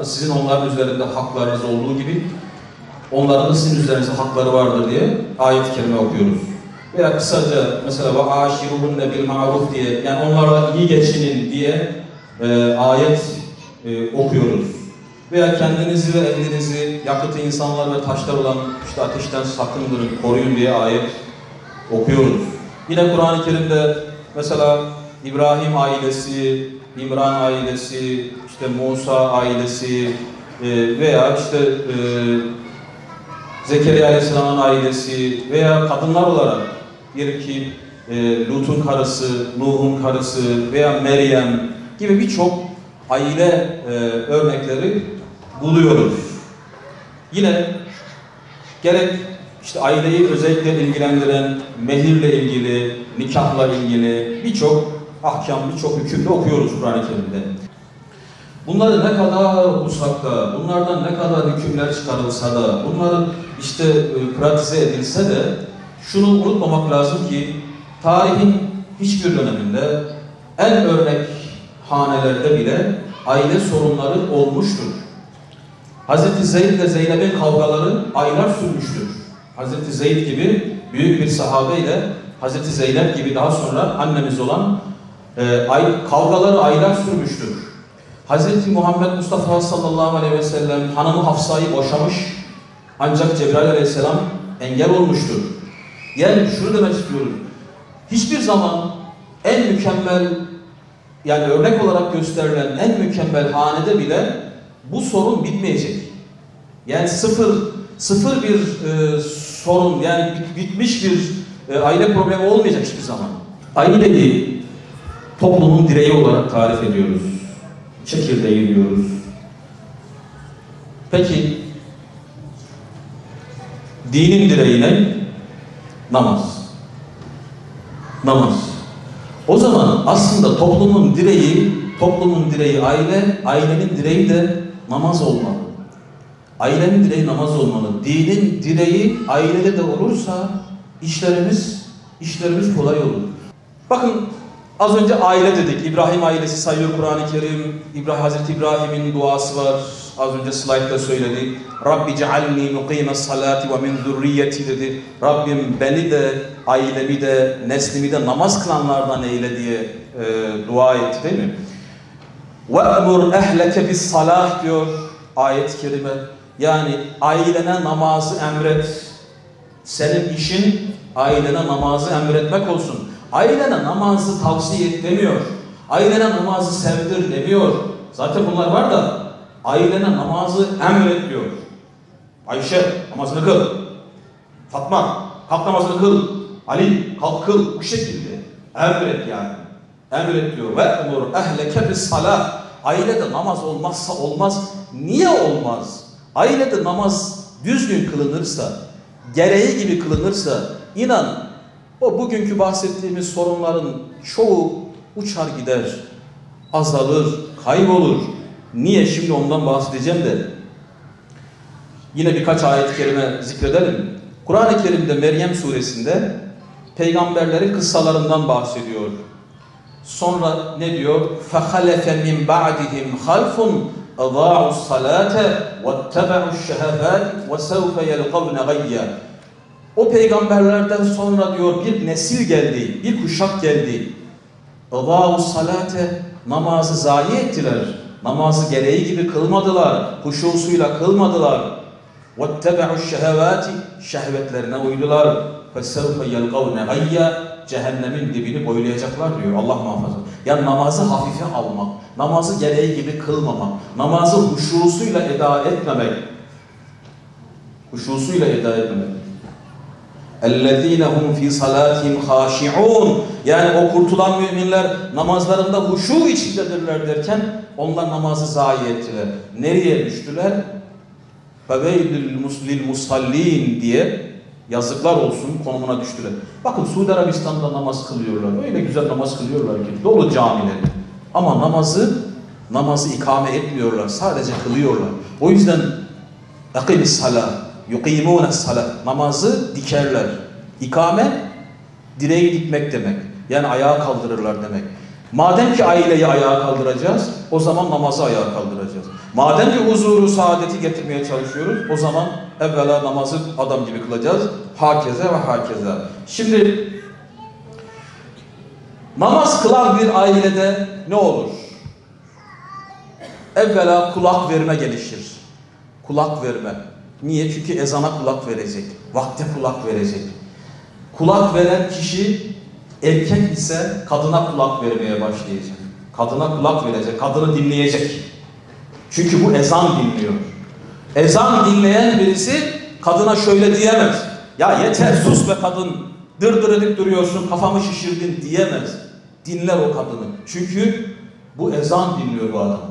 Sizin onların üzerinde haklarınız olduğu gibi onların da sizin üzerinizde hakları vardır diye ayet-i kerime okuyoruz. Veya kısaca mesela وَعَاشِرُهُنَّ بِالْمَعْرُفِ diye, yani onlarla iyi geçinin diye ayet okuyoruz. Veya kendinizi ve evlerinizi yakıtı insanlar ve taşlar olan işte ateşten sakındırın, koruyun diye ayet okuyoruz. Yine Kur'an-ı Kerim'de mesela İbrahim ailesi, İmran ailesi, işte Musa ailesi veya işte Zekeriya Aleyhisselam'ın ailesi veya kadınlar olarak diyelim ki Lut'un karısı, Nuh'un karısı veya Meryem gibi birçok aile örnekleri buluyoruz. Yine gerek işte aileyi özellikle ilgilendiren mehirle ilgili, nikahla ilgili birçok ahkam, birçok hükümde okuyoruz Kur'an-ı Kerim'de. Bunları ne kadar uzakta, bunlardan ne kadar hükümler çıkarılsa da, bunların işte pratize edilse de şunu unutmamak lazım ki tarihin hiçbir döneminde en örnek hanelerde bile aile sorunları olmuştur. Hz. Zeyd ile Zeynep'in kavgaları aylar sürmüştür. Hz. Zeyd gibi büyük bir sahabeyle Hz. Zeynep gibi daha sonra annemiz olan kavgaları aylar sürmüştür. Hz. Muhammed Mustafa sallallahu aleyhi ve sellem hanımı Hafsa'yı boşamış ancak Cebrail aleyhisselam engel olmuştur. Yani şunu demek istiyorum. Hiçbir zaman en mükemmel, yani örnek olarak gösterilen en mükemmel hanede bile bu sorun bitmeyecek. Yani sıfır bir sorun, yani bitmiş bir aile problemi olmayacak hiçbir zaman. Aileyi toplumun direği olarak tarif ediyoruz. Çekirdeği diyoruz. Peki dinin direği ne? Namaz. Namaz. O zaman aslında toplumun direği aile, ailenin direği de namaz olmalı. Ailenin direği namaz olmalı. Dinin direği ailede de olursa işlerimiz kolay olur. Bakın az önce aile dedik. İbrahim ailesi sayıyor Kur'an-ı Kerim. Hazreti İbrahim'in duası var. Az önce slaytta söyledi. Rabbi cealni muqime salati ve min zurriyeti dedi. Rabbim beni de, ailemi de, neslimi de namaz kılanlardan eyle diye dua etti değil mi? وَأْمُرْ اَهْلَكَ بِالصَّلَاةِ diyor ayet-i kerime. Yani ailene namazı emret. Senin işin ailene namazı emretmek olsun. Ailene namazı tavsiye et demiyor. Ailene namazı sevdir demiyor. Zaten bunlar var da ailene namazı emret diyor. Ayşe namazını kıl. Fatma kalk namazını kıl. Ali kalk kıl. Bu şekilde emret yani. Emret diyor. Ve emur ehleke bis salah. Ailede namaz olmazsa olmaz. Niye olmaz? Ailede namaz düzgün kılınırsa, gereği gibi kılınırsa, inan o bugünkü bahsettiğimiz sorunların çoğu uçar gider, azalır, kaybolur. Niye? Şimdi ondan bahsedeceğim de. Yine birkaç ayet-i kerime zikredelim. Kur'an-ı Kerim'de Meryem suresinde peygamberlerin kıssalarından bahsediyor. Sonra ne diyor? فَخَلَفَ مِنْ بَعْدِهِمْ خَلْفٌ اَضَاعُوا الصَّلَاةَ وَاتَّبَعُوا الشَّهَوَاتِ وَسَوْفَ يَلْقَوْنَ غَيَّا. O peygamberlerden sonra diyor bir nesil geldi, bir kuşak geldi. اَضَاعُوا الصَّلَاةَ namazı zayi ettiler. Namazı gereği gibi kılmadılar. Huşusuyla kılmadılar. وَاتَّبَعُوا الشَّهَوَاتِ şehvetlerine uydular. فَسَوْفَ يَلْقَوْنَ غَيَّا cehennemin dibini boylayacaklar diyor. Allah muhafaza. Yani namazı hafife almak, namazı gereği gibi kılmamak, namazı huşusuyla eda etmemek. Huşusuyla eda etmemek. اَلَّذ۪ينَ هُمْ ف۪ي صَلَاتِهِمْ خَاشِعُونَ yani o kurtulan müminler namazlarında huşu içindedirler derken onlar namazı zayi ettiler. Nereye düştüler? فَوَيْلُ لِلْمُصَلِّينَ diye yazıklar olsun konumuna düştüler. Bakın Suudi Arabistan'da namaz kılıyorlar. Öyle güzel namaz kılıyorlar ki. Dolu camileri. Ama namazı ikame etmiyorlar. Sadece kılıyorlar. O yüzden اَقِمِ الصَّلَاةِ يُقِيمُونَ الصَّلَاةِ namazı dikerler. İkame direği dikmek demek. Yani ayağa kaldırırlar demek. Madem ki aileyi ayağa kaldıracağız, o zaman namazı ayağa kaldıracağız. Madem ki huzuru, saadeti getirmeye çalışıyoruz, o zaman evvela namazı adam gibi kılacağız. Hakeze ve hakeze. Şimdi namaz kılan bir ailede ne olur? Evvela kulak verme gelişir. Kulak verme. Niye? Çünkü ezana kulak verecek. Vakte kulak verecek. Kulak veren kişi erkek ise kadına kulak vermeye başlayacak. Kadına kulak verecek. Kadını dinleyecek. Çünkü bu ezan dinliyor. Ezan dinleyen birisi kadına şöyle diyemez. Ya yeter sus be kadın. Dır edip duruyorsun, kafamı şişirdin diyemez. Dinler o kadını. Çünkü bu ezan dinliyor bu adam.